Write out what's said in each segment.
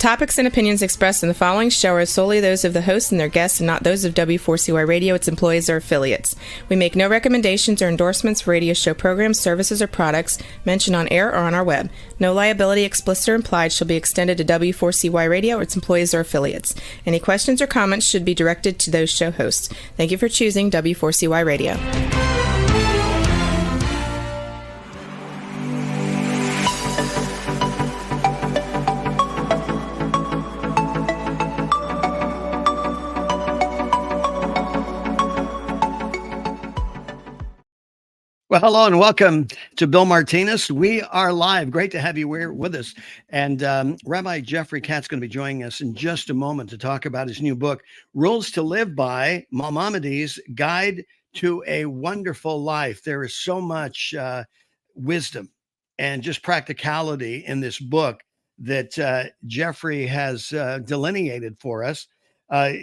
topics and opinions expressed in the following show are solely those of the host and their guests and not those of W4CY Radio, its employees, or affiliates. We make no recommendations or endorsements for radio show programs, services, or products mentioned on air or on our web. No liability, explicit or implied, shall be extended to W4CY Radio or its employees or affiliates. Any questions or comments should be directed to those show hosts. Thank you for choosing W4CY Radio. Well, hello and welcome to Bill Martinez. We are live. Great to have you here with us. And Rabbi Jeffrey Katz is going to be joining us in just a moment to talk about his new book, Rules to Live By, Maimonides' Guide to a Wonderful Life. There is so much wisdom and just practicality in this book that Jeffrey has delineated for us.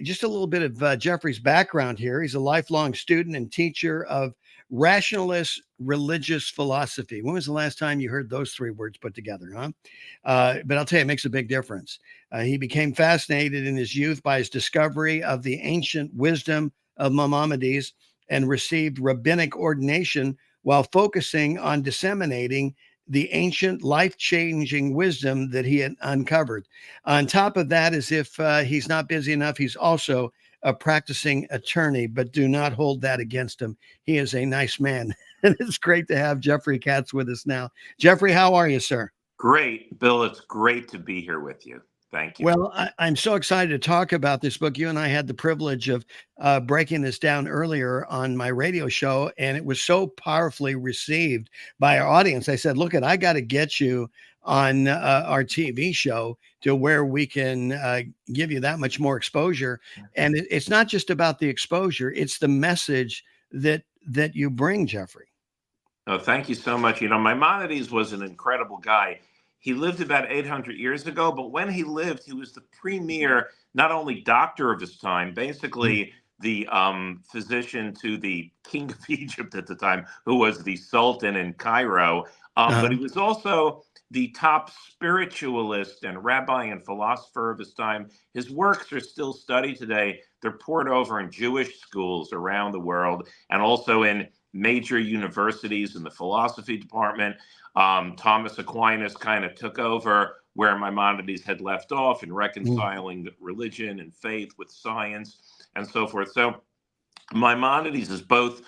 Just a little bit of Jeffrey's background here. He's a lifelong student and teacher of rationalist religious philosophy. When was the last time you heard those three words put together, huh? But I'll tell you, it makes a big difference. He became fascinated in his youth by his discovery of the ancient wisdom of Maimonides and received rabbinic ordination while focusing on disseminating the ancient life-changing wisdom that he had uncovered. On top of that, as if he's not busy enough, he's also a practicing attorney, but do not hold that against him. He is a nice man. And it's great to have Jeffrey Katz with us now. Jeffrey, how are you, sir? Great, Bill. It's great to be here with you. Thank you. Well, I'm so excited to talk about this book. You and I had the privilege of breaking this down earlier on my radio show, and it was so powerfully received by our audience. I said, look, I got to get you on our TV show to where we can give you that much more exposure. And it's not just about the exposure, it's the message that you bring, Jeffrey. Oh, thank you so much. Maimonides was an incredible guy. He lived about 800 years ago, but when he lived, he was the premier, not only doctor of his time, basically the physician to the king of Egypt at the time, who was the sultan in Cairo. But he was also the top spiritualist and rabbi and philosopher of his time. His works are still studied today. They're poured over in Jewish schools around the world and also in major universities in the philosophy department. Thomas Aquinas kind of took over where Maimonides had left off in reconciling religion and faith with science and so forth. So Maimonides is both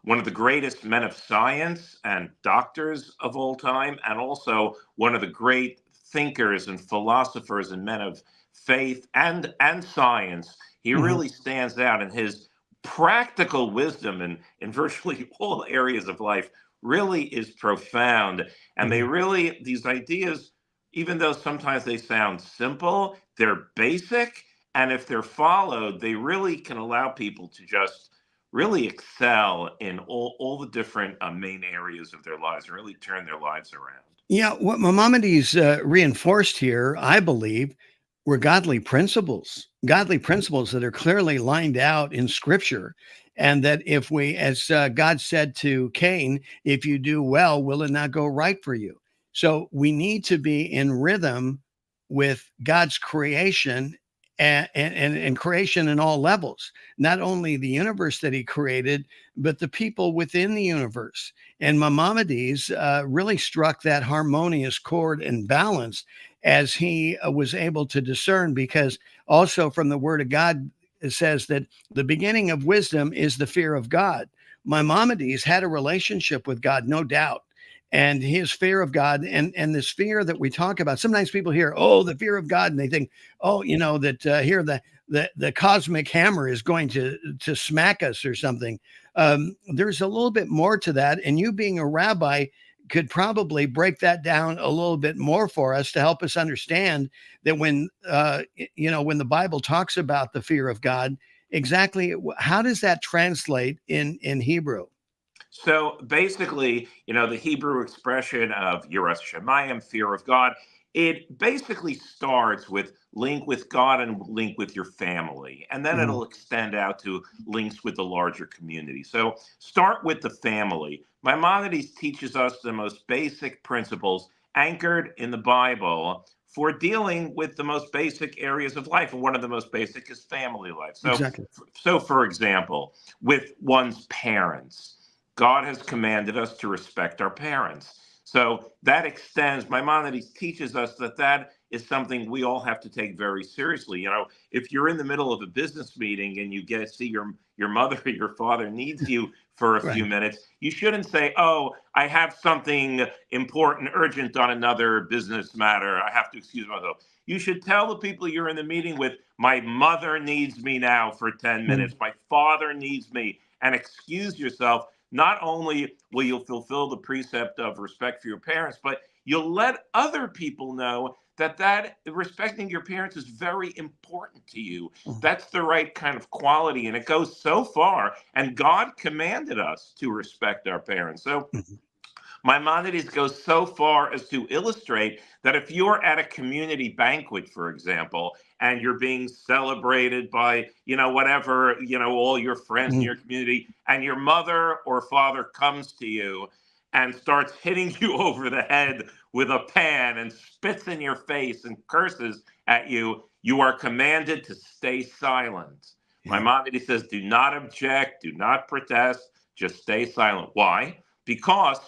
one of the greatest men of science and doctors of all time, and also one of the great thinkers and philosophers and men of faith and science. He really stands out in his practical wisdom in virtually all areas of life. Really is profound. And they really, these ideas, even though sometimes they sound simple, they're basic. And if they're followed, they really can allow people to just really excel in all the different main areas of their lives and really turn their lives around. Yeah, what Maimonides reinforced here, I believe, were godly principles that are clearly lined out in Scripture. And that if we, as God said to Cain, if you do well, will it not go right for you? So we need to be in rhythm with God's creation and creation in all levels, not only the universe that he created, but the people within the universe. And Maimonides really struck that harmonious chord and balance as he was able to discern, because also from the Word of God, it says that the beginning of wisdom is the fear of God. Maimonides had a relationship with God, no doubt. And his fear of God and this fear that we talk about, sometimes people hear, oh, the fear of God, and they think, oh, that here the cosmic hammer is going to smack us or something. There's a little bit more to that. And you being a rabbi could probably break that down a little bit more for us to help us understand that when the Bible talks about the fear of God, exactly how does that translate in Hebrew? So basically, the Hebrew expression of Yiras Shamayim, fear of God, it basically starts with link with God and link with your family. And then it'll extend out to links with the larger community. So start with the family. Maimonides teaches us the most basic principles anchored in the Bible for dealing with the most basic areas of life. And one of the most basic is family life. Exactly. So for example, with one's parents, God has commanded us to respect our parents. So that extends, Maimonides teaches us that that is something we all have to take very seriously. If you're in the middle of a business meeting and you get to see your mother or your father needs you for a few Right. minutes, you shouldn't say, "Oh, I have something important, urgent on another business matter. I have to excuse myself." You should tell the people you're in the meeting with, "My mother needs me now for 10 minutes. My father needs me," and excuse yourself. Not only will you fulfill the precept of respect for your parents, but you'll let other people know that respecting your parents is very important to you. That's the right kind of quality, and it goes so far. And God commanded us to respect our parents. So Maimonides goes so far as to illustrate that if you're at a community banquet, for example, and you're being celebrated by, whatever, all your friends in your community, and your mother or father comes to you and starts hitting you over the head with a pan and spits in your face and curses at you, you are commanded to stay silent. Maimonides says, do not object, do not protest, just stay silent. Why? Because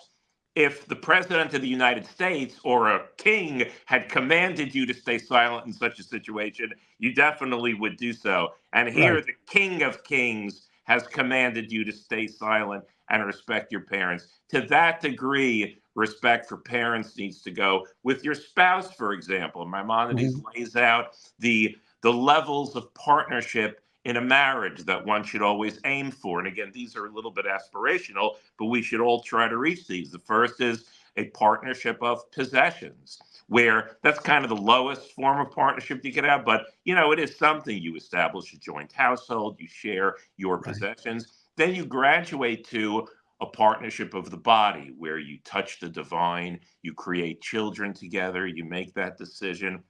if the president of the United States or a king had commanded you to stay silent in such a situation, you definitely would do so. And here, Right. the King of Kings has commanded you to stay silent and respect your parents. To that degree, respect for parents needs to go with your spouse, for example. Maimonides lays out the levels of partnership in a marriage that one should always aim for. And again, these are a little bit aspirational, but we should all try to reach these. The first is a partnership of possessions, where that's kind of the lowest form of partnership you could have, but it is something. You establish a joint household, you share your possessions. Then you graduate to a partnership of the body, where you touch the divine, you create children together, you make that decision.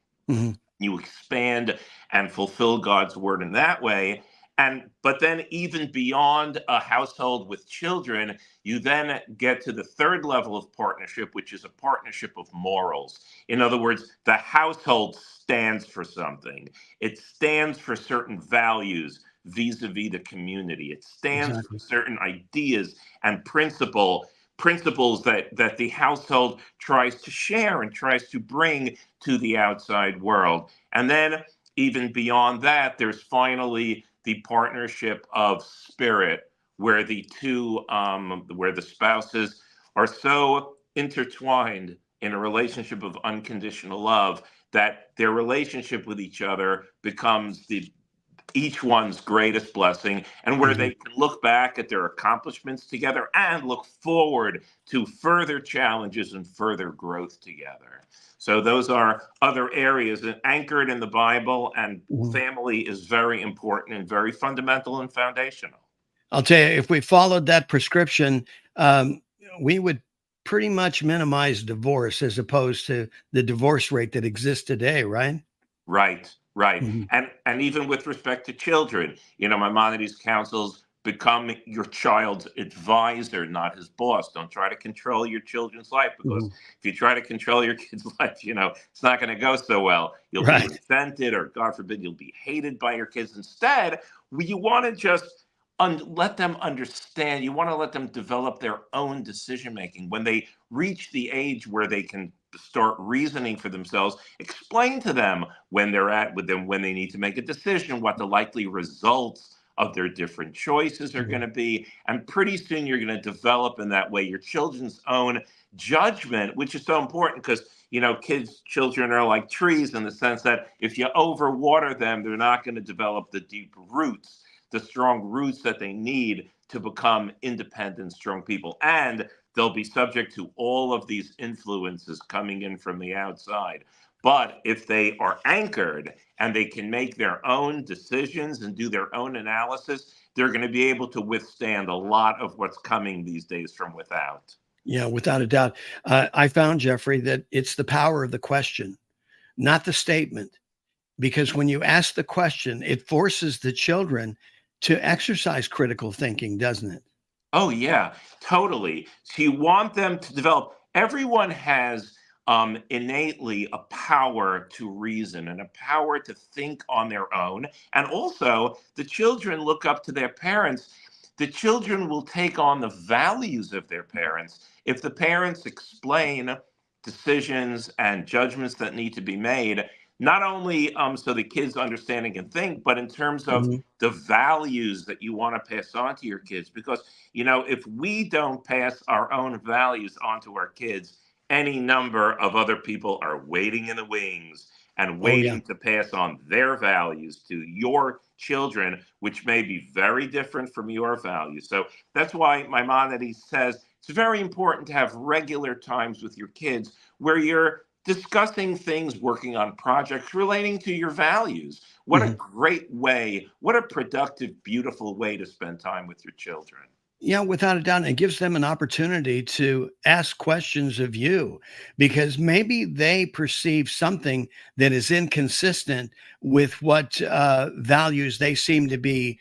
You expand and fulfill God's word in that way. But then even beyond a household with children, you then get to the third level of partnership, which is a partnership of morals. In other words, the household stands for something. It stands for certain values vis-a-vis the community. It stands for certain ideas and principles that the household tries to share and tries to bring to the outside world. And then even beyond that, there's finally the partnership of spirit, where where the spouses are so intertwined in a relationship of unconditional love that their relationship with each other becomes each one's greatest blessing, and where they can look back at their accomplishments together and look forward to further challenges and further growth together. So those are other areas that anchored in the Bible, and family is very important and very fundamental and foundational. I'll tell you, if we followed that prescription, we would pretty much minimize divorce as opposed to the divorce rate that exists today, right? Right, right. And even with respect to children, Maimonides counsels, become your child's advisor, not his boss. Don't try to control your children's life, because if you try to control your kid's life, it's not going to go so well. You'll be resented, or God forbid, you'll be hated by your kids. Instead, you want to just let them understand. You want to let them develop their own decision making. When they reach the age where they can start reasoning for themselves, explain to them when they're at with them, when they need to make a decision, what the likely results of their different choices are going to be. And pretty soon you're going to develop in that way your children's own judgment, which is so important, because children are like trees, in the sense that if you overwater them, they're not going to develop the deep roots, the strong roots that they need to become independent, strong people. And they'll be subject to all of these influences coming in from the outside. But if they are anchored and they can make their own decisions and do their own analysis, they're going to be able to withstand a lot of what's coming these days from without. Yeah, without a doubt. I found, Jeffrey, that it's the power of the question, not the statement. Because when you ask the question, it forces the children to exercise critical thinking, doesn't it? Oh, yeah, totally. So you want them to develop. Everyone has innately a power to reason and a power to think on their own. And also, the children look up to their parents. The children will take on the values of their parents if the parents explain decisions and judgments that need to be made, not only so the kids understand and can think, but in terms of Mhm. the values that you want to pass on to your kids. Because, if we don't pass our own values on to our kids, any number of other people are waiting in the wings and Oh, yeah. waiting to pass on their values to your children, which may be very different from your values. So that's why Maimonides says it's very important to have regular times with your kids where you're discussing things, working on projects relating to your values. What a Mhm. great way, what a productive, beautiful way to spend time with your children. Yeah, without a doubt. It gives them an opportunity to ask questions of you because maybe they perceive something that is inconsistent with what values they seem to be,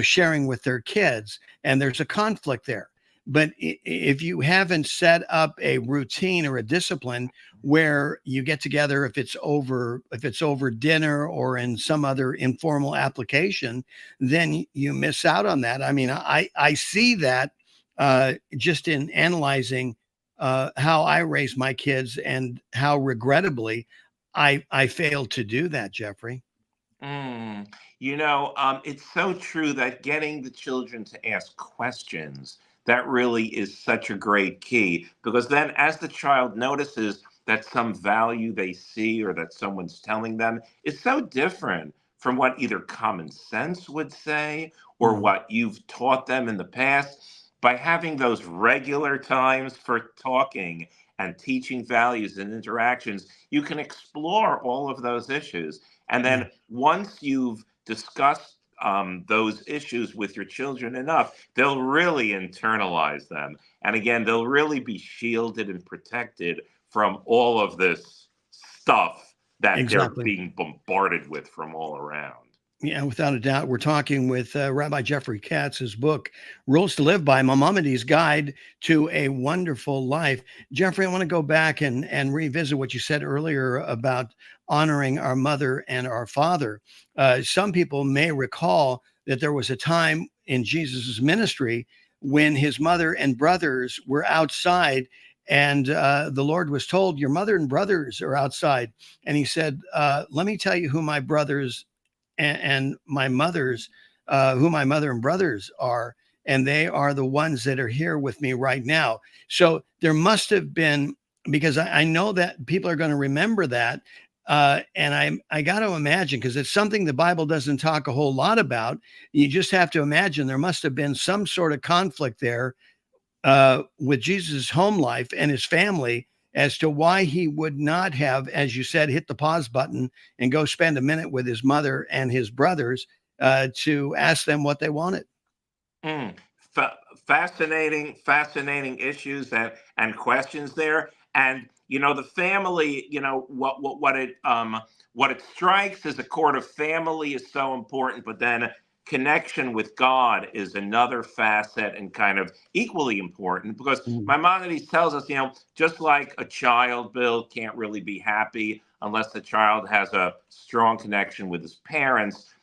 sharing with their kids. And there's a conflict there. But if you haven't set up a routine or a discipline where you get together, if it's over dinner or in some other informal application, then you miss out on that. I mean, I see that just in analyzing how I raise my kids and how regrettably I failed to do that, Jeffrey. Mm. It's so true that getting the children to ask questions, that really is such a great key because then as the child notices that some value they see or that someone's telling them is so different from what either common sense would say or Mhm. what you've taught them in the past, by having those regular times for talking and teaching values and interactions, you can explore all of those issues. And Yeah. then once you've discussed those issues with your children enough, they'll really internalize them. And again, they'll really be shielded and protected from all of this stuff that they're Exactly. being bombarded with from all around. Yeah, without a doubt. We're talking with Rabbi Jeffrey Katz, his book, Rules to Live By, Maimonides' Guide to a Wonderful Life. Jeffrey, I want to go back and revisit what you said earlier about honoring our mother and our father. Some people may recall that there was a time in Jesus's ministry when his mother and brothers were outside, and the Lord was told, "Your mother and brothers are outside." And he said, "Let me tell you who my brothers and my mother's who my mother and brothers are, and they are the ones that are here with me right now." So there must have been, because I know that people are going to remember that, and I got to imagine, because it's something the Bible doesn't talk a whole lot about. You just have to imagine there must have been some sort of conflict there with Jesus' home life and his family as to why he would not have, as you said, hit the pause button and go spend a minute with his mother and his brothers to ask them what they wanted. Mm. Fascinating issues and questions there. And the family, what it strikes as a chord of family is so important, but then connection with God is another facet and kind of equally important because Mhm. Maimonides tells us, just like a child, Bill, can't really be happy unless the child has a strong connection with his parents.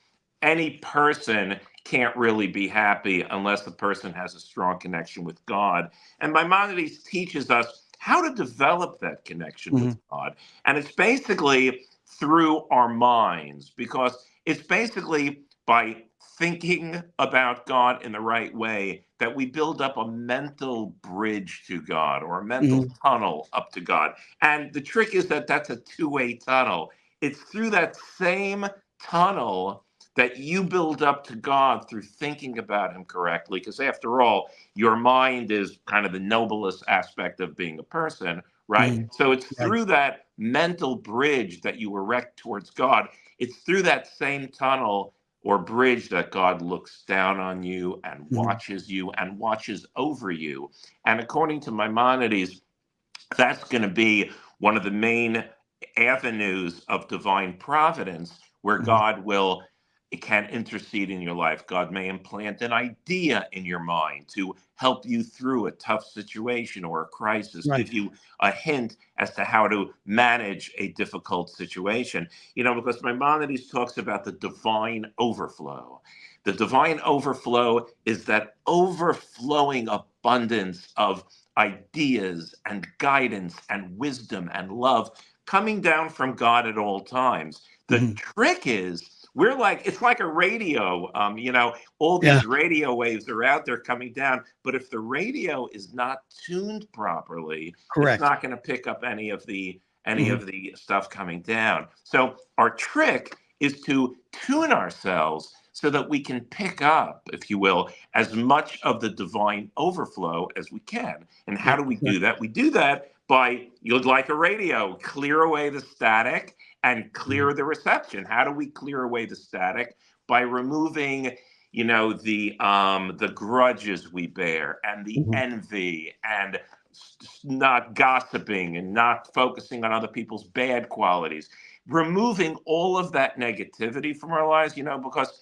Any person can't really be happy unless the person has a strong connection with God. And Maimonides teaches us how to develop that connection with Mhm. God. And it's basically through our minds, because it's basically by thinking about God in the right way that we build up a mental bridge to God or a mental Mhm. tunnel up to God. And the trick is that that's a two-way tunnel. It's through that same tunnel that you build up to God through thinking about him correctly. Because after all, your mind is kind of the noblest aspect of being a person, right? Mhm. So it's Right. through that mental bridge that you erect towards God. It's through that same tunnel or bridge that God looks down on Mhm. you and watches over you. And according to Maimonides, that's going to be one of the main avenues of divine providence where Mhm. God will it can intercede in your life. God may implant an idea in your mind to help you through a tough situation or a crisis, Right. give you a hint as to how to manage a difficult situation. Because Maimonides talks about the divine overflow. The divine overflow is that overflowing abundance of ideas and guidance and wisdom and love coming down from God at all times. The Mhm. trick is it's like a radio. All Yeah. these radio waves are out there coming down, but if the radio is not tuned properly, it's Correct. not going to pick up any Mhm. of the stuff coming down. So our trick is to tune ourselves so that we can pick up, if you will, as much of the divine overflow as we can. And how Yeah. do we do that? We do that by, you'd like a radio, clear away the static and Mhm. clear the reception. How do we clear away the static? By removing, the grudges we bear and the Mhm. envy and not gossiping and not focusing on other people's bad qualities, removing all of that negativity from our lives, because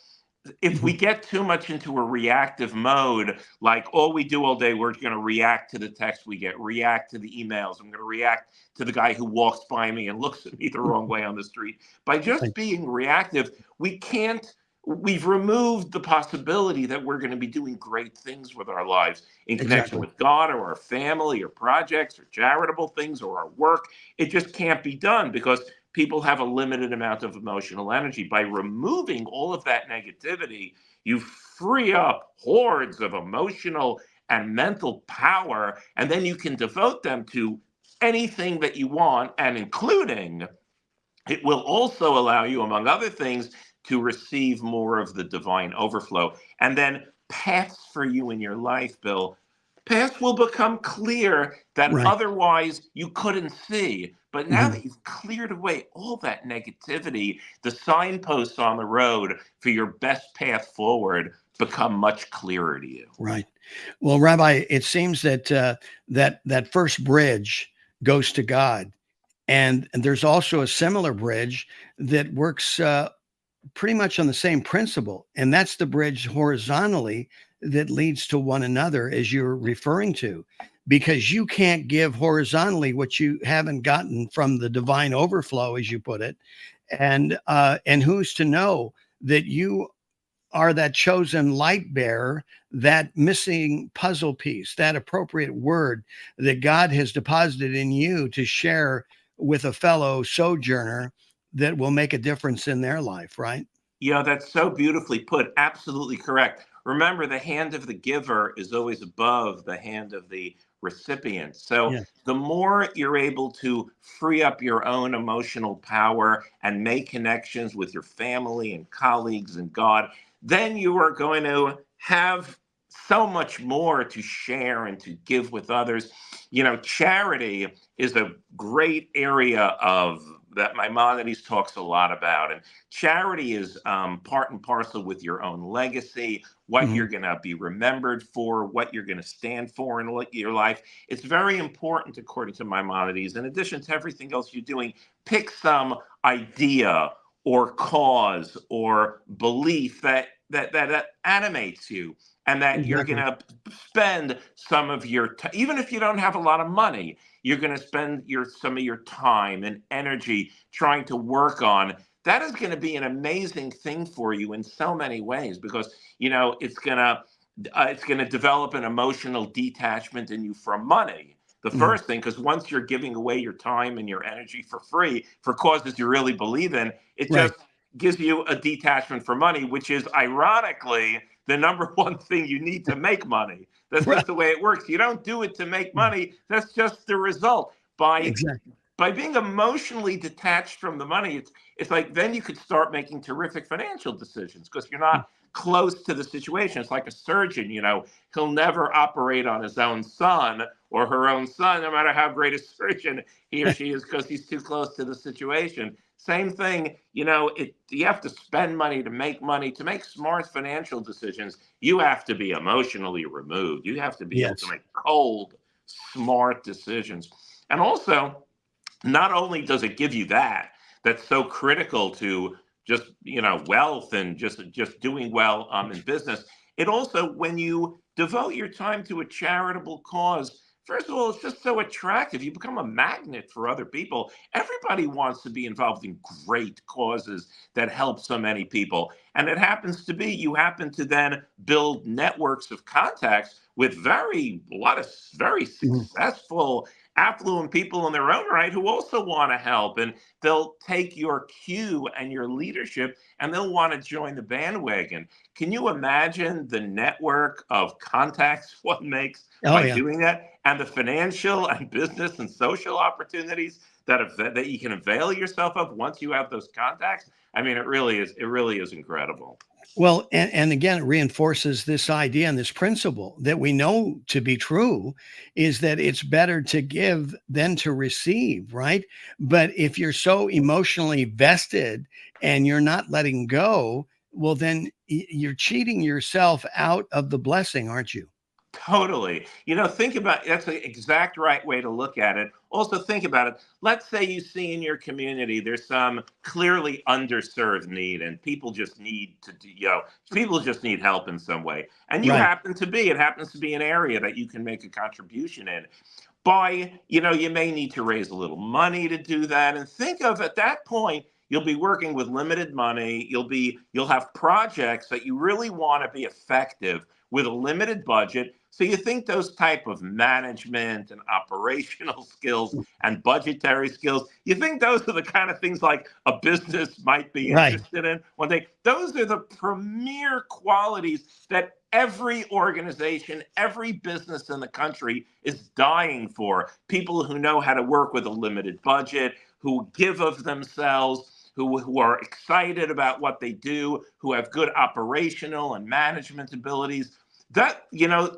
if we Mhm. get too much into a reactive mode, like all we do all day, we're going to react to the text we get, react to the emails. I'm going to react to the guy who walks by me and looks at me the wrong way on the street. By just Right. being reactive, we've removed the possibility that we're going to be doing great things with our lives in connection Exactly. with God or our family or projects or charitable things or our work. It just can't be done because people have a limited amount of emotional energy. By removing all of that negativity, you free up hordes of emotional and mental power, and then you can devote them to anything that you want, and including, it will also allow you, among other things, to receive more of the divine overflow. And then paths for you in your life, Bill, paths will become clear that Right. otherwise you couldn't see. But now Mhm. that you've cleared away all that negativity, the signposts on the road for your best path forward become much clearer to you. Right. Well, Rabbi, it seems that that first bridge goes to God, and there's also a similar bridge that works pretty much on the same principle, and that's the bridge horizontally that leads to one another, as you're referring to, because you can't give horizontally what you haven't gotten from the divine overflow, as you put it, and who's to know that you are that chosen light bearer, that missing puzzle piece, that appropriate word that God has deposited in you to share with a fellow sojourner that will make a difference in their life, right? Yeah, that's so beautifully put. Absolutely correct. Remember, the hand of the giver is always above the hand of the recipient. So Yeah. the more you're able to free up your own emotional power and make connections with your family and colleagues and God, then you are going to have so much more to share and to give with others. Charity is a great area of that Maimonides talks a lot about. And charity is part and parcel with your own legacy, what Mhm. you're going to be remembered for, what you're going to stand for in your life. It's very important, according to Maimonides, in addition to everything else you're doing, pick some idea or cause or belief that animates you, and that you're going Exactly. to spend some of your even if you don't have a lot of money, you're going to spend some of your time and energy trying to work on. That is going to be an amazing thing for you in so many ways, because it's going to develop an emotional detachment in you from money. The Mhm. first thing, because once you're giving away your time and your energy for free for causes you really believe in, it Right. just gives you a detachment from money, which is ironically the number one thing you need to make money. That's Right. just the way it works. You don't do it to make money. That's just the result. By Exactly. by being emotionally detached from the money, it's like then you could start making terrific financial decisions because you're not close to the situation. It's like a surgeon, he'll never operate on his own son or her own son, no matter how great a surgeon he or she is, because he's too close to the situation. Same thing, you have to spend money to make smart financial decisions. You have to be emotionally removed. You have to be able to Yes. make cold, smart decisions. And also, not only does it give you that's so critical to wealth and just doing well in business. It also, when you devote your time to a charitable cause, first of all, it's just so attractive. You become a magnet for other people. Everybody wants to be involved in great causes that help so many people. And it happens to be, you happen to then build networks of contacts with a lot of very Mhm. successful, affluent people in their own right who also want to help. And they'll take your cue and your leadership and they'll want to join the bandwagon. Can you imagine the network of contacts one makes Oh, by yeah. doing that, and the financial and business and social opportunities that you can avail yourself of once you have those contacts? I mean, it really is incredible. Well, and again, it reinforces this idea and this principle that we know to be true is that it's better to give than to receive, right? But if you're so emotionally vested and you're not letting go, well, then you're cheating yourself out of the blessing, aren't you? Totally. Think about, that's the exact right way to look at it. Also, think about it. Let's say you see in your community there's some clearly underserved need, and people just need help in some way. And Right. it happens to be an area that you can make a contribution in. You may need to raise a little money to do that. And think of, at that point, you'll be working with limited money. You'll have projects that you really want to be effective with a limited budget. So you think those type of management and operational skills and budgetary skills, you think those are the kind of things like a business might be Right. interested in one day. Those are the premier qualities that every organization, every business in the country is dying for. People who know how to work with a limited budget, who give of themselves, who are excited about what they do, who have good operational and management abilities. That,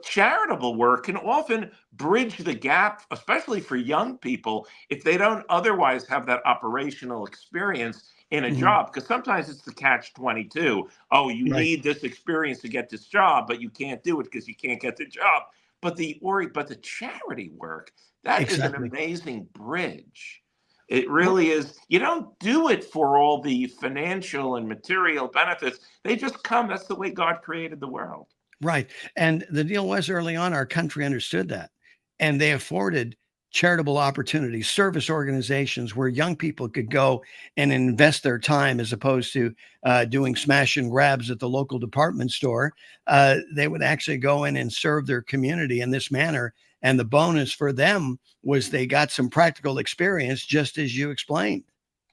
charitable work can often bridge the gap, especially for young people, if they don't otherwise have that operational experience in a Mhm. job. Because sometimes it's the catch 22. Oh, you Right. need this experience to get this job, but you can't do it because you can't get the job. But the charity work, that is an Exactly. amazing bridge. It really is. You don't do it for all the financial and material benefits. They just come. That's the way God created the world. Right. And the deal was early on, our country understood that. And they afforded charitable opportunities, service organizations where young people could go and invest their time as opposed to doing smash and grabs at the local department store. They would actually go in and serve their community in this manner. And the bonus for them was they got some practical experience, just as you explained.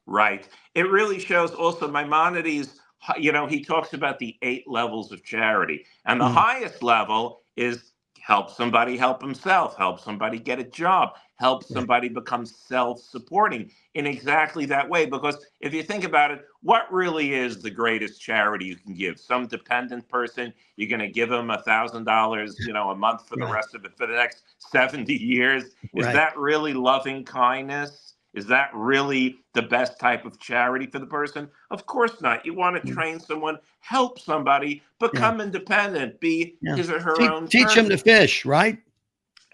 Right. It really shows also Maimonides, he talks about the 8 levels of charity. And the Mm, highest level is help somebody help himself, help somebody get a job, help right. somebody become self supporting in exactly that way. Because if you think about it, what really is the greatest charity you can give? Some dependent person, you're going to give them $1,000, a month for the Right. rest of it, for the next 70 years. Is Right. that really loving kindness? Is that really the best type of charity for the person? Of course not. You want to Mm, train someone, help somebody, yeah. become independent, be Yeah. his or her Teach, own teach them to person. fish, right?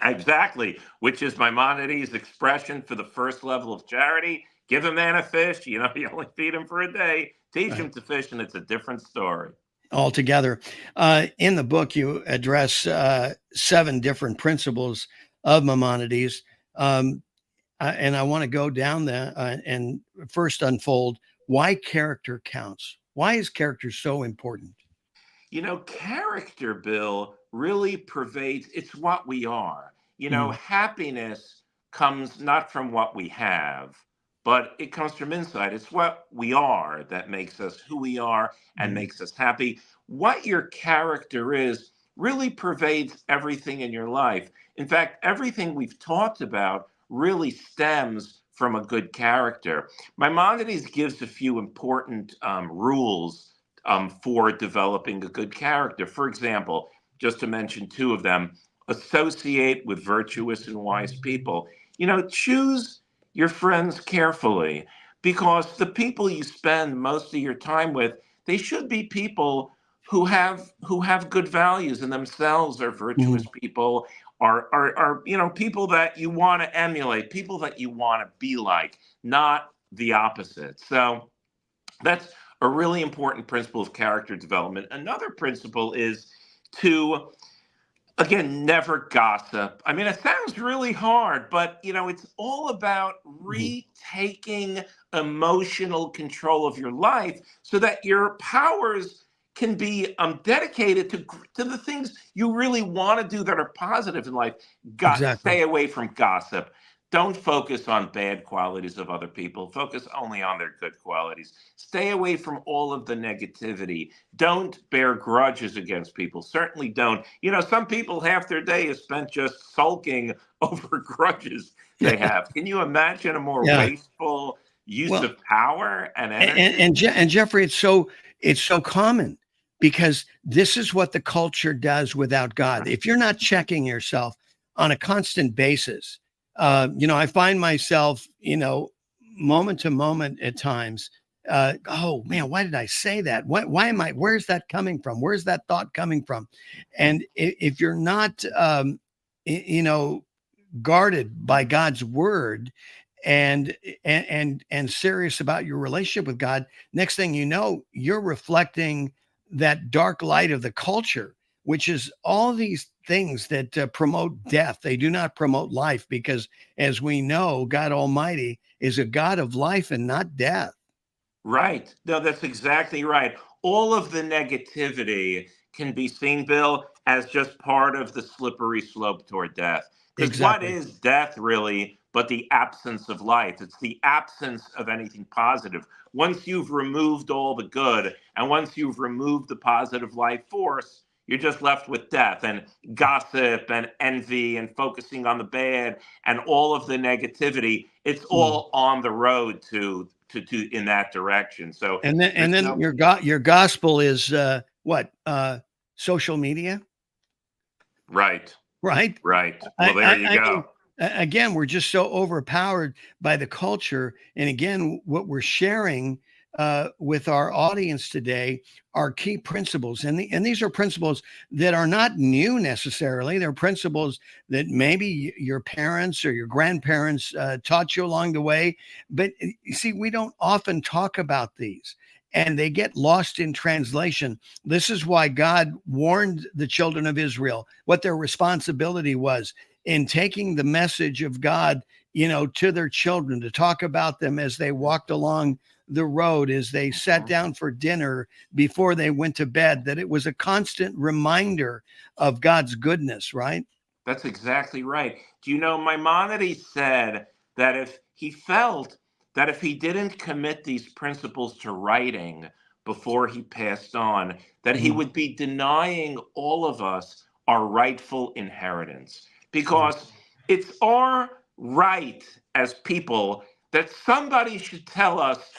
Exactly, which is Maimonides' expression for the first level of charity. Give a man a fish, you only feed him for a day. Teach Right. him to fish, and it's a different story. Altogether. In the book, you address 7 different principles of Maimonides. And I want to go down that and first unfold why character counts. Why is character so important? Character, Bill, really pervades, it's what we are. Mm, Happiness comes not from what we have, but it comes from inside. It's what we are that makes us who we are and mm, makes us happy. What your character is really pervades everything in your life. In fact, everything we've talked about really stems from a good character. Maimonides gives a few important rules for developing a good character. For example, just to mention 2 of them, associate with virtuous and wise people. Choose your friends carefully, because the people you spend most of your time with, they should be people who have good values in themselves, are virtuous mm, people, are people that you want to emulate, people that you want to be like, not the opposite. So that's a really important principle of character development. Another principle is to, again, never gossip. I mean, it sounds really hard, but it's all about Mhm. retaking emotional control of your life so that your powers can be dedicated to the things you really want to do that are positive in life. Exactly. Stay away from gossip. Don't focus on bad qualities of other people. Focus only on their good qualities. Stay away from all of the negativity. Don't bear grudges against people. Certainly don't. Some people, half their day is spent just sulking over grudges they Yeah. have. Can you imagine a more Yeah. wasteful use Well, of power and and energy? and, and Jeffrey, it's so common because this is what the culture does without God. If you're not checking yourself on a constant basis, I find myself, moment to moment at times. Oh man, why did I say that? Why am I? Where's that coming from? Where's that thought coming from? And if you're not, guarded by God's word and and serious about your relationship with God, next thing you know, you're reflecting that dark light of the culture, which is all these things that promote death. They do not promote life because, as we know, God Almighty is a God of life and not death. Right. No, that's exactly right. All of the negativity can be seen, Bill, as just part of the slippery slope toward death. Because what Exactly. is death really but the absence of life? It's the absence of anything positive. Once you've removed all the good and once you've removed the positive life force, you're just left with death and gossip and envy and focusing on the bad and all of the negativity. It's Mm. all on the road to in that direction. So And there's then no your gospel is what? Social media, right, right? right. Well, there you I mean, go. again, we're just so overpowered by the culture. And again, what we're sharing with our audience today are key principles. And these are principles that are not new necessarily. They're principles that maybe your parents or your grandparents taught you along the way. But you see, we don't often talk about these. And they get lost in translation. This is why God warned the children of Israel what their responsibility was in taking the message of God, to their children, to talk about them as they walked along the road, as they sat Mhm. down for dinner, before they went to bed, that it was a constant reminder of God's goodness, right? That's exactly right. Do you know Maimonides said that if he felt that if he didn't commit these principles to writing before he passed on, that he Mhm. would be denying all of us our rightful inheritance. Yeah. Because it's our right as people that somebody should tell us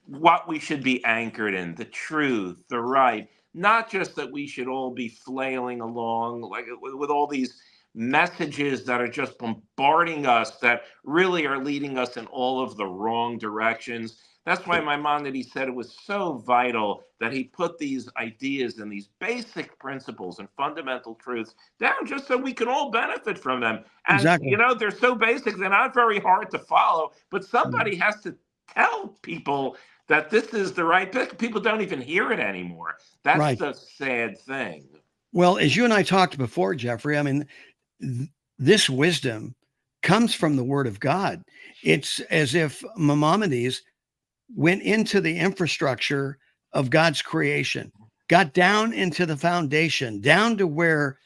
what we should be anchored in, the truth, the right, not just that we should all be flailing along like with all these messages that are just bombarding us that really are leading us in all of the wrong directions. That's why Maimonides said it was so vital that he put these ideas and these basic principles and fundamental truths down just so we can all benefit from them. And, Exactly. they're so basic, they're not very hard to follow, but Mm. somebody has to tell people that this is the right pick. People don't even hear it anymore. That's Right. the sad thing. Well, as you and I talked before, Jeffrey, I mean, this wisdom comes from the word of God. It's as if Maimonides went into the infrastructure of God's creation, got down into the foundation, down to where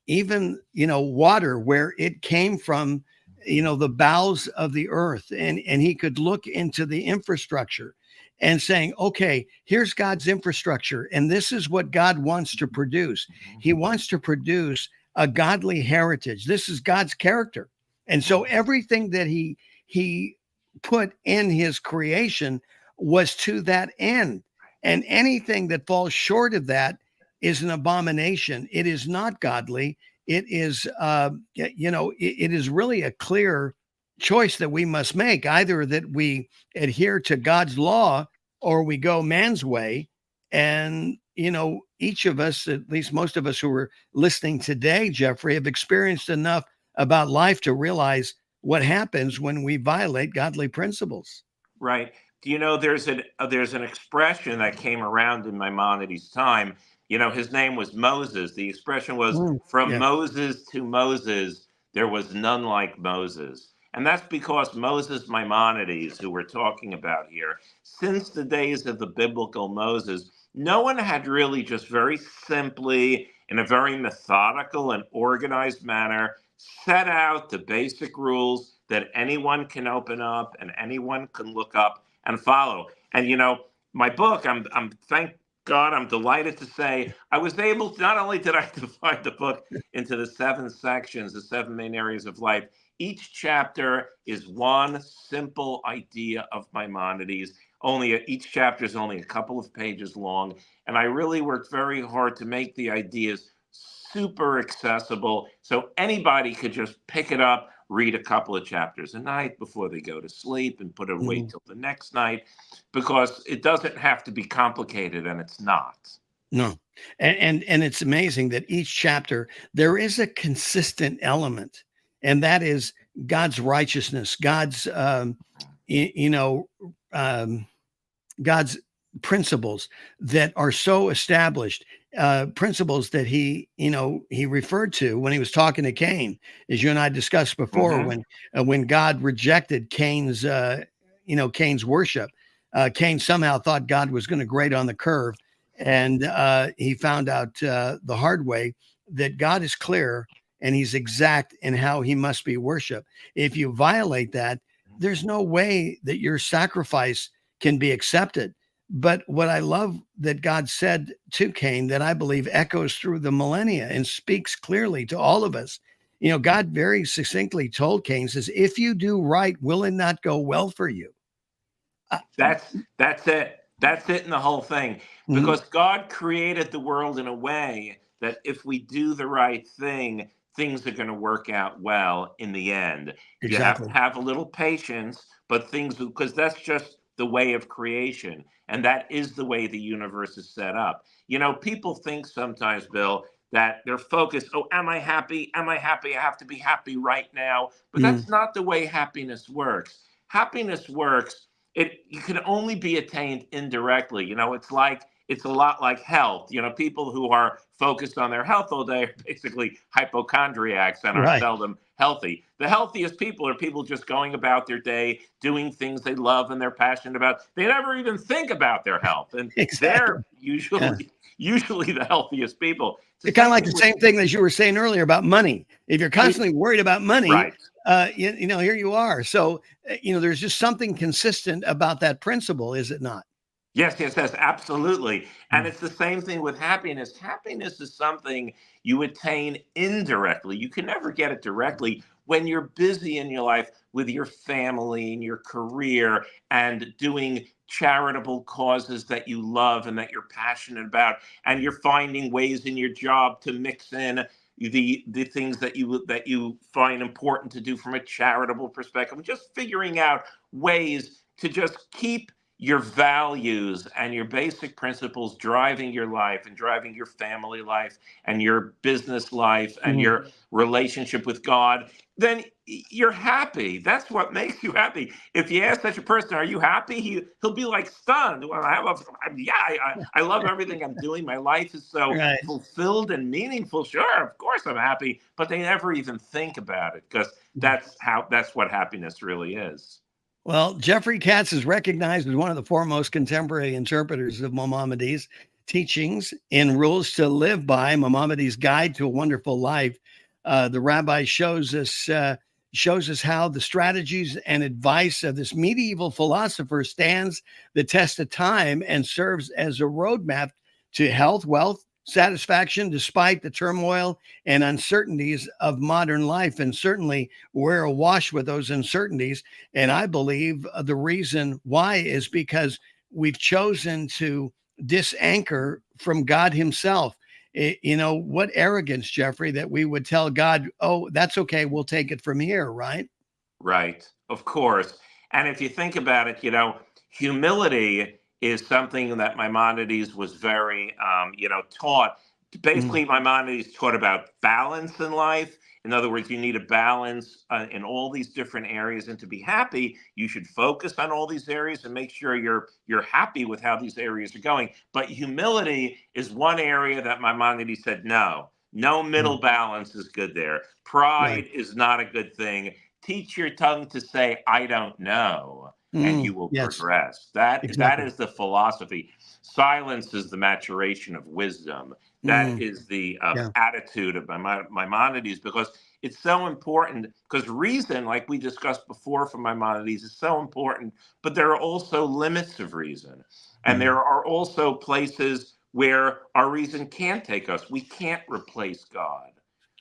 even water, where it came from, the bowels of the earth, and he could look into the infrastructure and saying, okay, here's God's infrastructure, and this is what God wants to produce. He wants to produce a godly heritage. This is God's character, and so everything that he put in his creation was to that end. And anything that falls short of that is an abomination. It is not godly. It is, it is really a clear choice that we must make, either that we adhere to God's law or we go man's way. And, each of us, at least most of us who are listening today, Jeffrey, have experienced enough about life to realize what happens when we violate godly principles. Right. Do you know there's an expression that came around in Maimonides' time? His name was Moses. The expression was, from Yeah. Moses to Moses, there was none like Moses. And that's because Moses Maimonides, who we're talking about here, since the days of the biblical Moses, no one had really just very simply, in a very methodical and organized manner, set out the basic rules that anyone can open up and anyone can look up and follow. And my book, I'm thank God, I'm delighted to say I was able to, not only did I divide the book into the 7 sections, the 7 main areas of life. Each chapter is one simple idea of Maimonides. Each chapter is only a couple of pages long, and I really worked very hard to make the ideas super accessible so anybody could just pick it up, read a couple of chapters a night before they go to sleep, and put it away till the next night, because it doesn't have to be complicated, and it's not. No. And it's amazing that each chapter there is a consistent element, and that is God's righteousness, God's God's principles that are so established, principles that he referred to when he was talking to Cain, as you and I discussed before, when God rejected Cain's worship. Cain somehow thought God was going to grade on the curve, and he found out the hard way that God is clear and he's exact in how he must be worshiped. If you violate that, there's no way that your sacrifice can be accepted. But what I love that God said to Cain, that I believe echoes through the millennia and speaks clearly to all of us. God very succinctly told Cain, says, if you do right, will it not go well for you? That's it. That's it in the whole thing. Because God created the world in a way that if we do the right thing, things are going to work out well in the end. You have Exactly. to have a little patience, but because that's just the way of creation. And that is the way the universe is set up. People think sometimes, Bill, that they're focused, oh, am I happy? Am I happy? I have to be happy right now. But that's not the way happiness works. Happiness works, you can only be attained indirectly. It's a lot like health. People who are focused on their health all day are basically hypochondriacs and are Right. seldom healthy. The healthiest people are people just going about their day, doing things they love and they're passionate about. They never even think about their health, and Exactly. they're usually the healthiest people. It's kind of like the same thing as you were saying earlier about money. If you're constantly worried about money, right. Here you are. So, there's just something consistent about that principle, is it not? Yes, yes, yes, absolutely. And it's the same thing with happiness. Happiness is something you attain indirectly. You can never get it directly when you're busy in your life with your family and your career and doing charitable causes that you love and that you're passionate about, and you're finding ways in your job to mix in the things that you find important to do from a charitable perspective, just figuring out ways to just keep your values and your basic principles driving your life and driving your family life and your business life and your relationship with God, then you're happy. That's what makes you happy. If you ask such a person, "Are you happy?" He'll be like stunned. Well, I love everything I'm doing. My life is so Right. fulfilled and meaningful. Sure, of course I'm happy, but they never even think about it, because that's what happiness really is. Well, Jeffrey Katz is recognized as one of the foremost contemporary interpreters of Maimonides' teachings in Rules to Live By, Maimonides' Guide to a Wonderful Life. The rabbi shows us how the strategies and advice of this medieval philosopher stands the test of time and serves as a roadmap to health, wealth, satisfaction, despite the turmoil and uncertainties of modern life. And certainly we're awash with those uncertainties. And I believe the reason why is because we've chosen to disanchor from God himself. What arrogance, Jeffrey, that we would tell God, oh, that's okay, we'll take it from here, right? Right, of course. And if you think about it, humility is something that Maimonides was very, taught Mm. Basically, Maimonides taught about balance in life. In other words, you need a balance in all these different areas, and to be happy, you should focus on all these areas and make sure you're happy with how these areas are going. But humility is one area that Maimonides said no. No middle Mm. balance is good there. Right. Pride is not a good thing. Teach your tongue to say, I don't know, and you will Yes, progress. That exactly. is the philosophy. Silence is the maturation of wisdom. That Mm. is the Yeah. attitude of Maimonides, because it's so important. Because reason, like we discussed before from Maimonides, is so important, but there are also limits of reason. And Mm. there are also places where our reason can't take us. We can't replace God.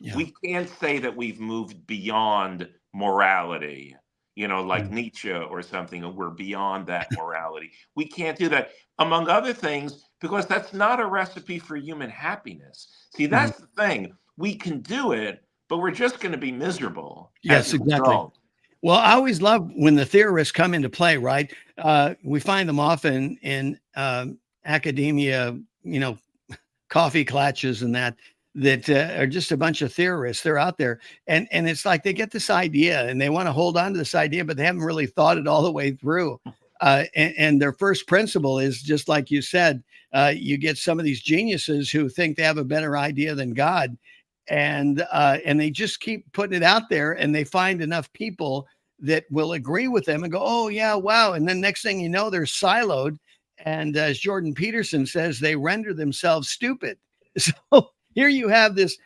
Yeah. We can't say that we've moved beyond morality, like Yeah. Nietzsche or something, and we're beyond that morality. We can't do that, among other things, because that's not a recipe for human happiness. See, Mhm. that's the thing. We can do it, but we're just going to be miserable as Yes, a exactly. result. Well, I always love when the theorists come into play, right? We find them often in academia, coffee clutches and that are just a bunch of theorists. They're out there, and it's like they get this idea and they want to hold on to this idea, but they haven't really thought it all the way through. And their first principle is just like you said. You get some of these geniuses who think they have a better idea than God, and they just keep putting it out there, and they find enough people that will agree with them and go, "Oh yeah, wow!" And then next thing you know, they're siloed, and as Jordan Peterson says, they render themselves stupid. So here you have this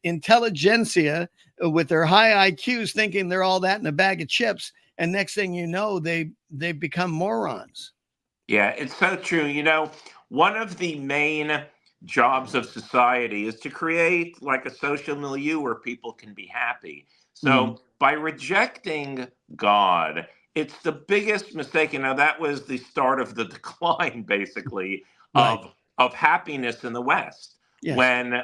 intelligentsia with their high IQs thinking they're all that in a bag of chips. And next thing you know, they become morons. Yeah, it's so true. One of the main jobs of society is to create like a social milieu where people can be happy. Mm, So by rejecting God, it's the biggest mistake. That was the start of the decline, basically, right. of happiness in the West, Yes.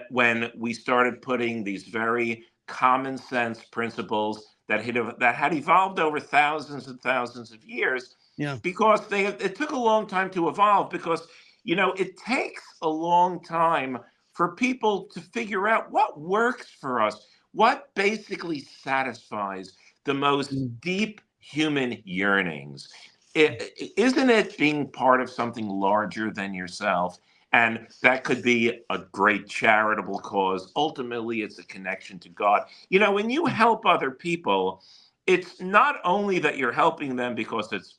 when we started putting these very common sense principles that had evolved over thousands and thousands of years, Yeah. because it took a long time to evolve, because it takes a long time for people to figure out what works for us, what basically satisfies the most Mm. deep human yearnings. Isn't it being part of something larger than yourself? And that could be a great charitable cause. Ultimately, it's a connection to God. When you help other people, it's not only that you're helping them because it's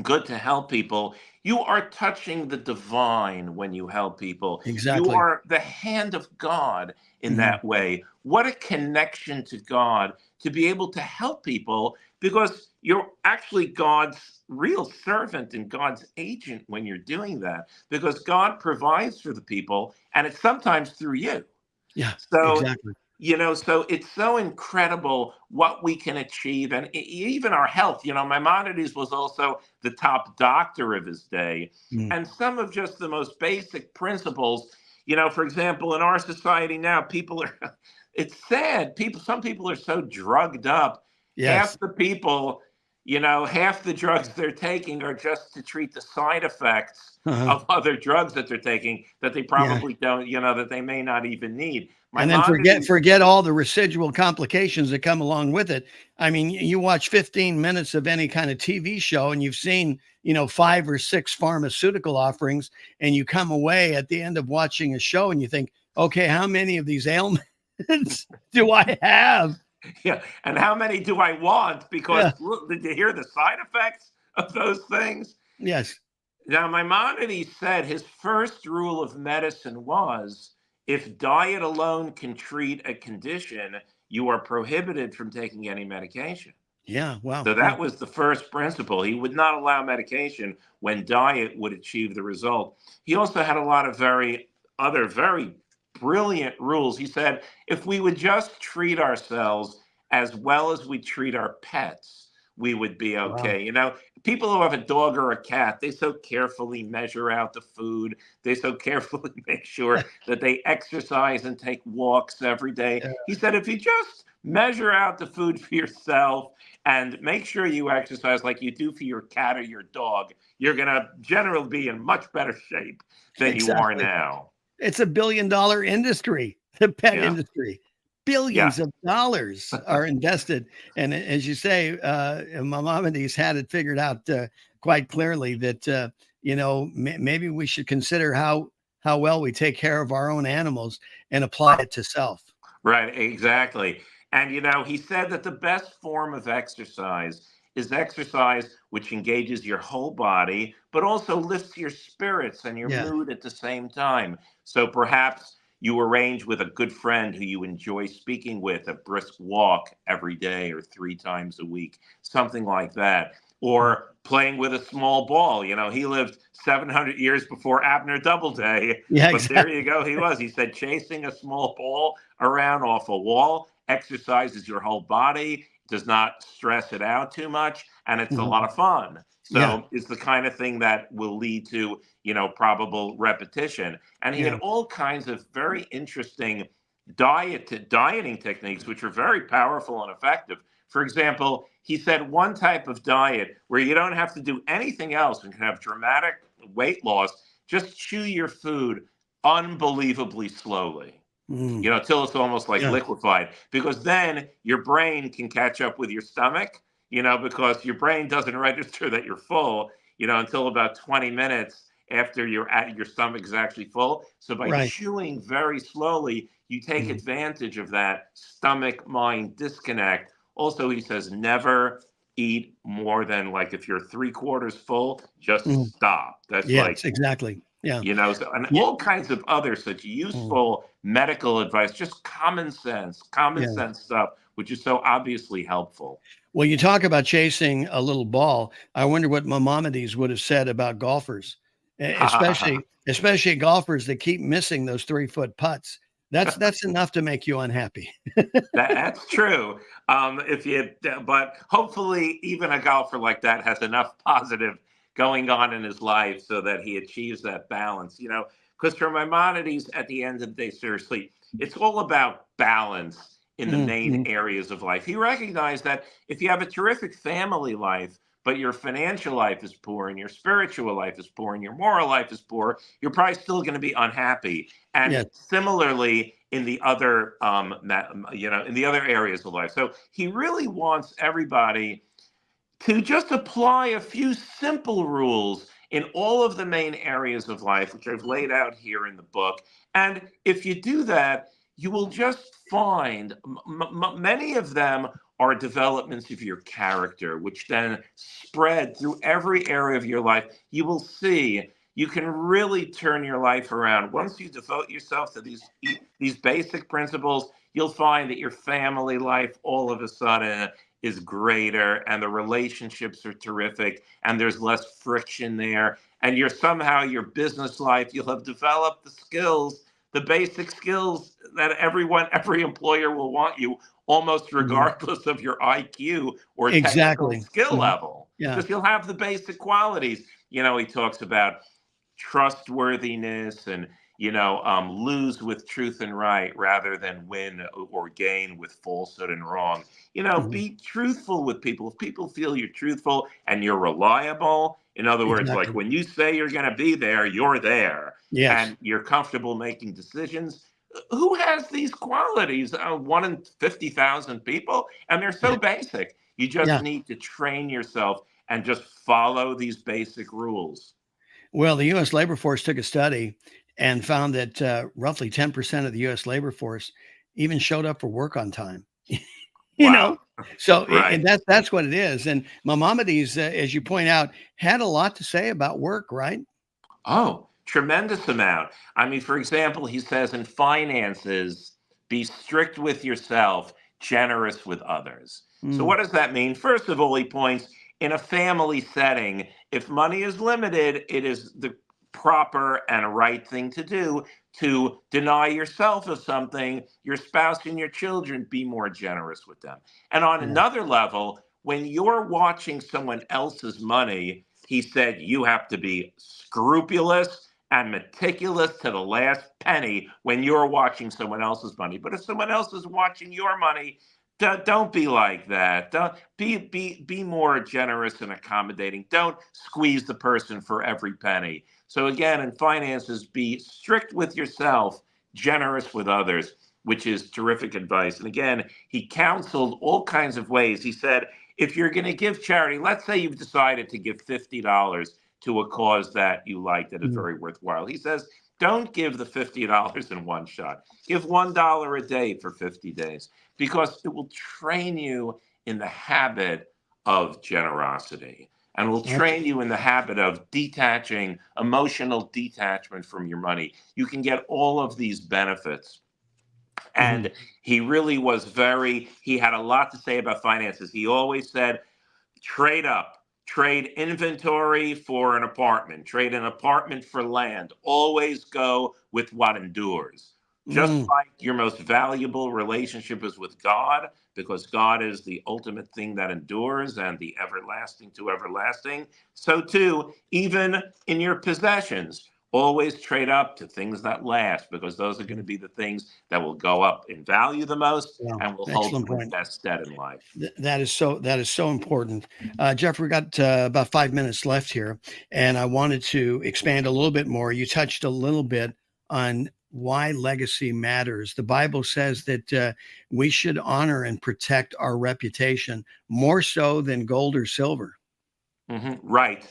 good to help people. You are touching the divine when you help people. You Exactly. are the hand of God in Mhm. that way. What a connection to God to be able to help people, because you're actually God's real servant and God's agent when you're doing that, because God provides for the people, and it's sometimes through you. Yeah. So, Exactly. so it's so incredible what we can achieve, and even our health. Maimonides was also the top doctor of his day, Mm. and some of just the most basic principles. For example, in our society now, people are. It's sad. Some people are so drugged up. Yes. Half the people, half the drugs they're taking are just to treat the side effects Uh-huh. of other drugs that they're taking, that they Yeah. probably don't, that they may not even need. And then forget Maimonides, forget all the residual complications that come along with it. I mean, you watch 15 minutes of any kind of TV show and you've seen, 5 or 6 pharmaceutical offerings, and you come away at the end of watching a show and you think, "Okay, how many of these ailments do I have?" yeah, and how many do I want? Yeah. Because look, did you hear the side effects of those things? Yes. Now, Maimonides said his first rule of medicine was, if diet alone can treat a condition, you are prohibited from taking any medication. Yeah. Wow. So Yeah. that was the first principle. He would not allow medication when diet would achieve the result. He also had a lot of very brilliant rules. He said, if we would just treat ourselves as well as we treat our pets, we would be Wow. okay. People who have a dog or a cat, they so carefully measure out the food. They so carefully make sure that they exercise and take walks every day. Yeah. He said, if you just measure out the food for yourself and make sure you exercise like you do for your cat or your dog, you're going to generally be in much better shape than you are Exactly. now. It's a $1 billion industry, the pet Yeah. industry. Yeah. Billions of dollars are invested. And as you say, Maimonides had it figured out quite clearly that, maybe we should consider how well we take care of our own animals and apply it to self. Right, exactly. And he said that the best form of exercise is exercise which engages your whole body, but also lifts your spirits and your Yeah. mood at the same time. So perhaps you arrange with a good friend who you enjoy speaking with a brisk walk every day or 3 times a week, something like that. Or playing with a small ball. He lived 700 years before Abner Doubleday, Yeah, but there exactly. you go. He was. He said chasing a small ball around off a wall, exercises your whole body, does not stress it out too much, and it's a Mhm. lot of fun. Yeah. So it's the kind of thing that will lead to, probable repetition. And he had Yeah. all kinds of very interesting dieting techniques, which are very powerful and effective. For example, he said one type of diet where you don't have to do anything else and can have dramatic weight loss, just chew your food unbelievably slowly, Mm. till it's almost like Yeah. liquefied, because then your brain can catch up with your stomach, because your brain doesn't register that you're full, until about 20 minutes after your stomach is actually full. So by Right. chewing very slowly, you take Mm. advantage of that stomach mind disconnect. Also, he says never eat more than, like, if you're 3/4 full, just Mm. stop. That's like, Yes, exactly. Yeah. and Yeah. all kinds of other such Mm. useful medical advice, just common Yeah. sense stuff, which is so obviously helpful. Well, you talk about chasing a little ball. I wonder what Maimonides would have said about golfers, especially golfers that keep missing those 3 foot putts. That's enough to make you unhappy. That's true. But hopefully, even a golfer like that has enough positive going on in his life so that he achieves that balance. Because for Maimonides, at the end of the day, seriously, it's all about balance in the main Mm. areas of life. He recognized that if you have a terrific family life, but your financial life is poor and your spiritual life is poor and your moral life is poor, you're probably still going to be unhappy. And Yes. similarly, in the other in the other areas of life. So he really wants everybody to just apply a few simple rules in all of the main areas of life, which I've laid out here in the book. And if you do that, you will just find many of them are developments of your character, which then spread through every area of your life. You will see you can really turn your life around once you devote yourself to these basic principles. You'll find that your family life all of a sudden is greater, and the relationships are terrific, and there's less friction there, and your business life, you'll have developed the skills, the basic skills that every employer will want you, almost Mhm. regardless of your IQ or technical Exactly. skill Mhm. level, Yeah. because you'll have the basic qualities. He talks about trustworthiness and, lose with truth and right rather than win or gain with falsehood and wrong. Mhm. Be truthful with people. If people feel you're truthful and you're reliable, in other words, like Exactly. when you say you're going to be there, you're there, Yes. and you're comfortable making decisions. Who has these qualities? One in 50,000 people, and they're Yeah. so basic. You just Yeah. need to train yourself and just follow these basic rules. Well, the U.S. labor force took a study and found that roughly 10% of the U.S. labor force even showed up for work on time. you know, Wow. so and Right. that's what it is. And Maimonides, as you point out, had a lot to say about work, right? Oh, tremendous amount. I mean, for example, he says in finances, be strict with yourself, generous with others. So, Mm. what does that mean? First of all, he points in a family setting, if money is limited, it is the proper and right thing to do to deny yourself of something, your spouse and your children, be more generous with them. And on Yeah. another level, when you're watching someone else's money, he said you have to be scrupulous and meticulous to the last penny when you're watching someone else's money. But if someone else is watching your money, don't be like that. Don't be more generous and accommodating. Don't squeeze the person for every penny. So again, in finances, be strict with yourself, generous with others, which is terrific advice. And again, he counseled all kinds of ways. He said, if you're going to give charity, let's say you've decided to give $50 to a cause that you like that is very worthwhile. He says, don't give the $50 in one shot. Give $1 a day for 50 days, because it will train you in the habit of generosity, and will train you in the habit of detaching, emotional detachment from your money. You can get all of these benefits. And he really was he had a lot to say about finances. He always said, trade up. Trade inventory for an apartment. Trade an apartment for land. Always go with what endures. Just like your most valuable relationship is with God, because God is the ultimate thing that endures and the everlasting to everlasting, so too, even in your possessions, always trade up to things that last, because those are going to be the things that will go up in value the most and will hold you in best stead in life. That is so important. Jeff, we got about 5 minutes left here, and I wanted to expand a little bit more. You touched a little bit on why legacy matters. The Bible says that we should honor and protect our reputation more so than gold or silver. Right.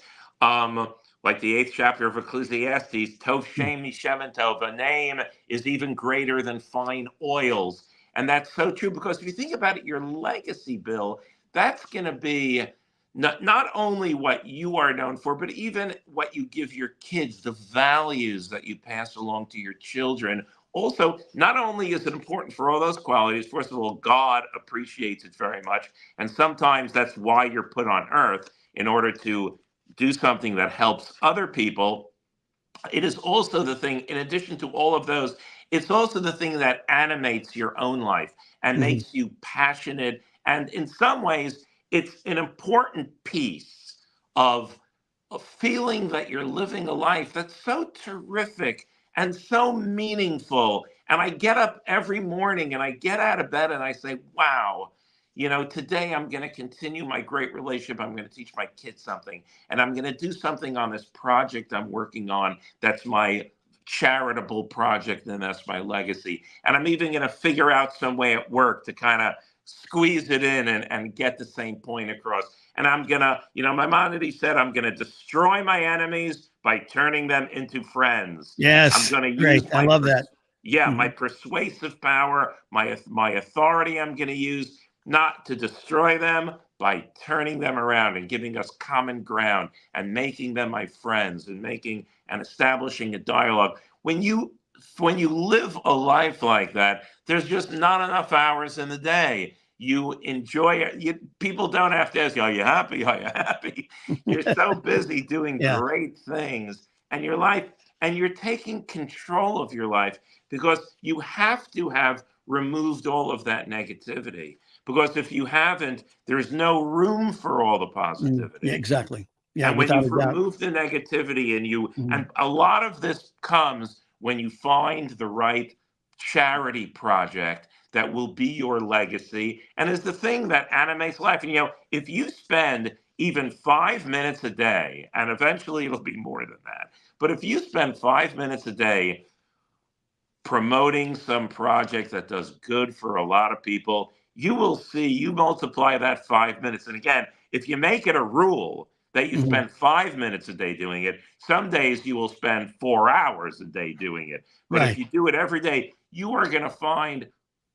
Like the 8th chapter of Ecclesiastes, Tov Shem Mishem Tov, a name is even greater than fine oils. And that's so true, because if you think about it, your legacy, Bill, that's going to be not only what you are known for, but even what you give your kids, the values that you pass along to your children. Also, not only is it important for all those qualities, first of all, God appreciates it very much. And sometimes that's why you're put on earth, in order to do something that helps other people. It is also the thing, in addition to all of those, it's also the thing that animates your own life and makes you passionate. And in some ways, it's an important piece of a feeling that you're living a life that's so terrific and so meaningful. And I get up every morning and I get out of bed and I say, wow, today I'm going to continue my great relationship. I'm going to teach my kids something, and I'm going to do something on this project I'm working on. That's my charitable project, and that's my legacy. And I'm even going to figure out some way at work to kind of squeeze it in and get the same point across. And I'm going to, Maimonides said, I'm going to destroy my enemies by turning them into friends. Yes. I'm going to use use I love that. Yeah, my persuasive power, my authority, I'm going to use not to destroy them, by turning them around and giving us common ground and making them my friends and establishing a dialogue. When you live a life like that, there's just not enough hours in the day. You enjoy it. People don't have to ask you, are you happy? Are you happy? You're so busy doing great things, and you're taking control of your life, because you have to have removed all of that negativity. Because if you haven't, there's no room for all the positivity. Yeah, exactly. Yeah, and when you've removed the negativity, and a lot of this comes when you find the right charity project that will be your legacy and is the thing that animates life. And if you spend even 5 minutes a day, and eventually it'll be more than that, but if you spend 5 minutes a day promoting some project that does good for a lot of people, you will see, you multiply that 5 minutes. And again, if you make it a rule that you spend 5 minutes a day doing it, some days you will spend 4 hours a day doing it. But if you do it every day, you are going to find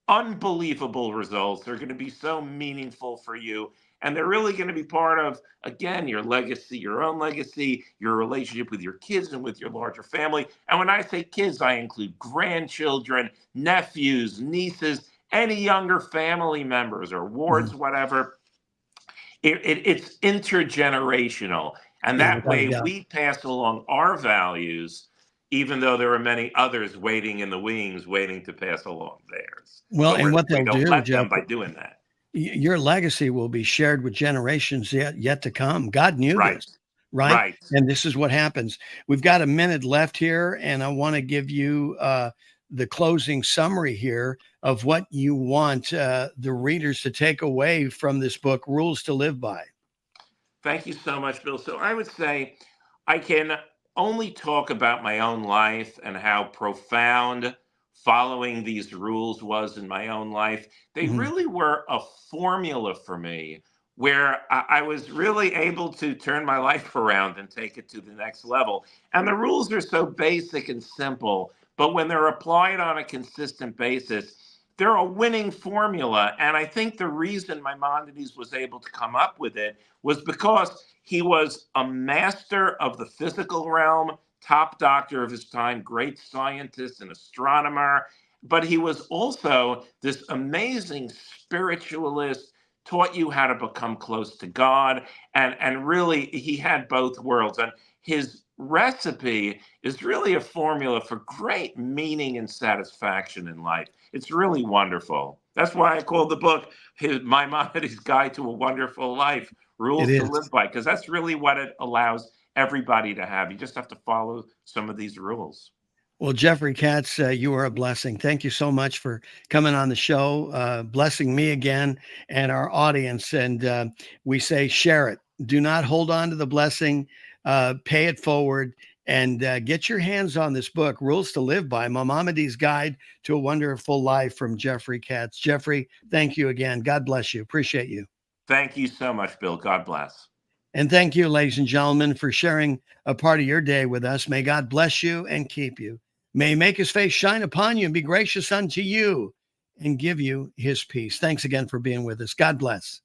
unbelievable results. They're going to be so meaningful for you. And they're really going to be part of, again, your legacy, your own legacy, your relationship with your kids and with your larger family. And when I say kids, I include grandchildren, nephews, nieces, any younger family members or wards, whatever. It's intergenerational. And that way we pass along our values, even though there are many others waiting in the wings, waiting to pass along theirs. Well, and what they'll do, let Jeff, them by doing that. Your legacy will be shared with generations yet to come. God knew this, right? And this is what happens. We've got a minute left here, and I want to give you the closing summary here of what you want the readers to take away from this book, Rules to Live By. Thank you so much, Bill. So I would say I can only talk about my own life and how profound following these rules was in my own life. They Mhm. really were a formula for me where I was really able to turn my life around and take it to the next level. And the rules are so basic and simple, but when they're applied on a consistent basis, they're a winning formula. And I think the reason Maimonides was able to come up with it was because he was a master of the physical realm, top doctor of his time, great scientist and astronomer. But he was also this amazing spiritualist, taught you how to become close to God. And really, he had both worlds. And his recipe is really a formula for great meaning and satisfaction in life. It's really wonderful. That's why I call the book Maimonides' Guide to a Wonderful Life, It Rules to is. Live By, because that's really what it allows everybody to have. You just have to follow some of these rules. Well, Jeffrey Katz, you are a blessing. Thank you so much for coming on the show, blessing me again and our audience. And we say, share it. Do not hold on to the blessing. Pay it forward and get your hands on this book, Rules to Live By, Maimonides' Guide to a Wonderful Life from Jeffrey Katz. Jeffrey, thank you again. God bless you. Appreciate you. Thank you so much, Bill. God bless. And thank you, ladies and gentlemen, for sharing a part of your day with us. May God bless you and keep you. May he make his face shine upon you and be gracious unto you and give you his peace. Thanks again for being with us. God bless.